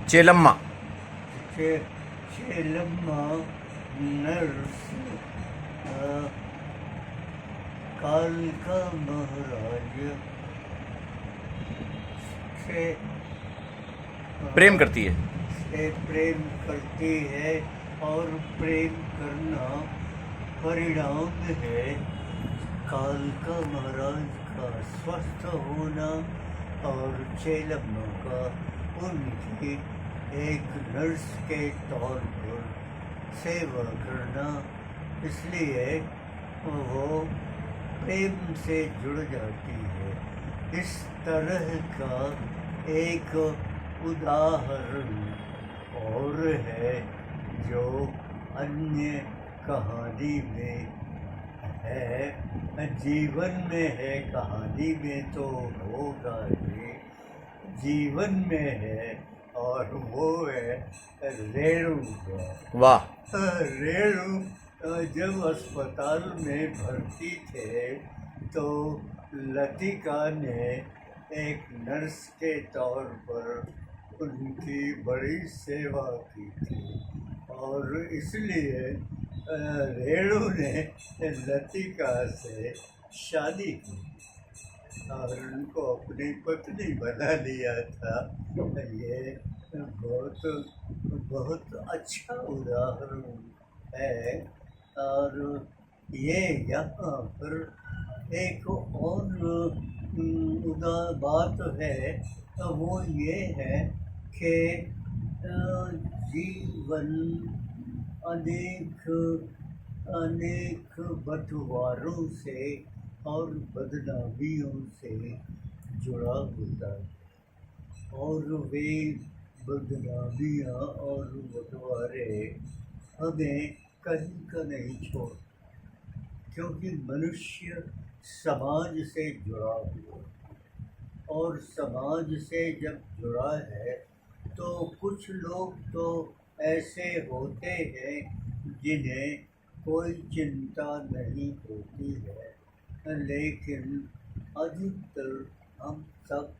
चेलम्मा चेलम्मा nurse Kalika महाराज से प्रेम करती है। प्रेम करती है और प्रेम करना परिणाम है कालिका महाराज का स्वस्थ होना और चेलम्मा का उनकी एक नर्स के तौर पर सेवा करना। इसलिए वो प्रेम से जुड़ जाती है। इस तरह का एक उदाहरण और है जो अन्य कहानी में है, जीवन में है। कहानी में तो होगा ही, जीवन में है और वो है रेणु का। वाह। रेणु जब अस्पताल में भर्ती थे तो लतिका ने एक नर्स के तौर पर उनकी बड़ी सेवा की थी और इसलिए रेणु ने लतिका से शादी की और उनको अपनी पत्नी बना लिया था। ये बहुत अच्छा उदाहरण है। और ये यहाँ पर एक और बात है, वो ये है कि जीवन अनेक बंटवारों से और बदनामियों से जुड़ा होता है और वे बदनामियाँ और बंटवारे हमें कहीं का नहीं छोड़, क्योंकि मनुष्य समाज से जुड़ा हुआ और समाज से जब जुड़ा है तो कुछ लोग तो ऐसे होते हैं जिन्हें कोई चिंता नहीं होती है, लेकिन अधिकतर हम सब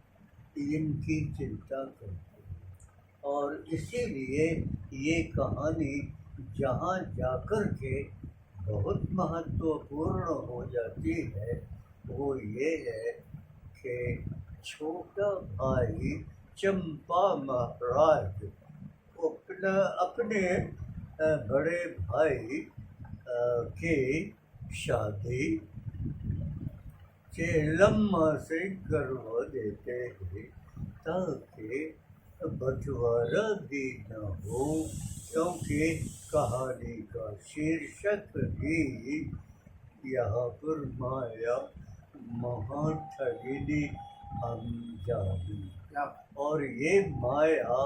इनकी चिंता करते हैं। और इसीलिए ये कहानी जहाँ जाकर के बहुत महत्वपूर्ण हो जाती है वो ये है कि छोटा भाई चंपा महाराज अपने बड़े भाई की शादी चेलम्मा से करवा देते हैं ताकि बंटवारा भी न हो, क्योंकि कहानी का शीर्षक ही यहाँ पर माया महाठगिनी हम जानी, और ये माया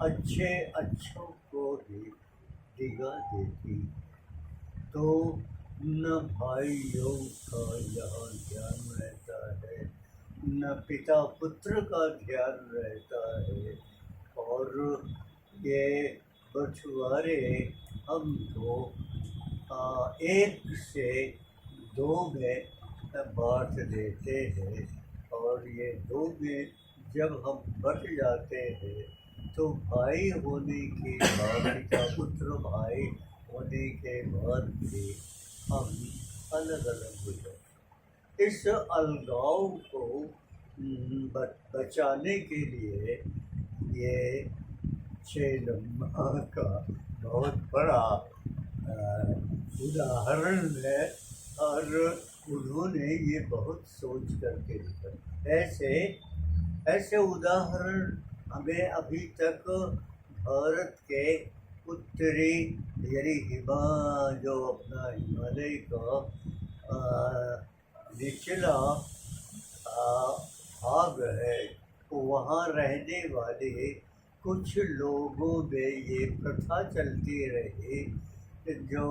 अच्छों को ही दिगा देती। तो न भाइयों का यहाँ ध्यान रहता है, न पिता पुत्र का ध्यान रहता है, और ये बंटवारे हमको एक से दो में बांट देते हैं। और ये दो में जब हम बट जाते हैं तो भाई होने के बाद, पिता पुत्र भाई होने के बाद भी हम अलग अलग हो जाते। इस अलगाव को बचाने के लिए ये चेलम्मा का बहुत बड़ा उदाहरण है और उन्होंने ये बहुत सोच करके लिखा। ऐसे उदाहरण हमें अभी तक भारत के उत्तरी यानी जो अपना हिमालय का निचला भाग है, वहाँ रहने वाले कुछ लोगों में ये प्रथा चलती रही जो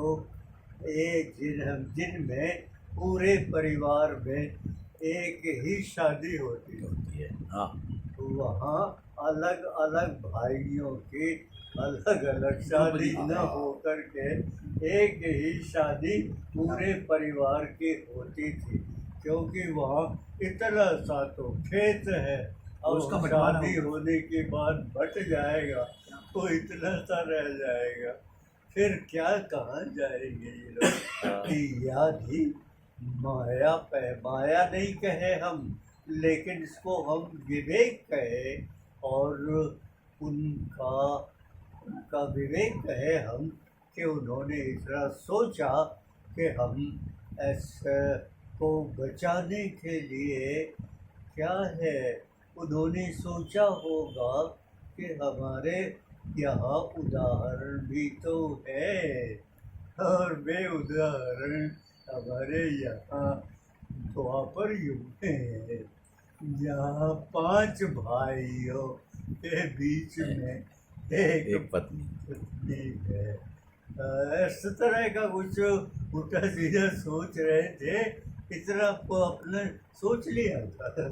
जिनमें पूरे परिवार में एक ही शादी होती है। हाँ, तो वहाँ अलग अलग भाइयों की अलग अलग शादी न हो करके एक ही शादी पूरे परिवार की होती थी, क्योंकि वहाँ इतना सा तो खेत है और उसका बंटवारा शादी होगा। होने के बाद बट जाएगा तो इतना सा रह जाएगा, फिर क्या कहाँ जाएंगे ये लोग। कि याद ही माया पे, माया नहीं कहे हम, लेकिन इसको हम विवेक कहे, और उनका उनका विवेक कहे हम, कि उन्होंने इतना सोचा कि हम ऐसे को बचाने के लिए क्या है, उन्होंने सोचा होगा कि हमारे यहाँ उदाहरण भी तो है, और वे उदाहरण हमारे यहाँ द्वापर युग में, जहाँ 5 भाइयों के बीच में एक पत्नी। पत्नी है। इस तरह का कुछ उल्टा सीधा सोच रहे थे, इतना अपने सोच लिया था।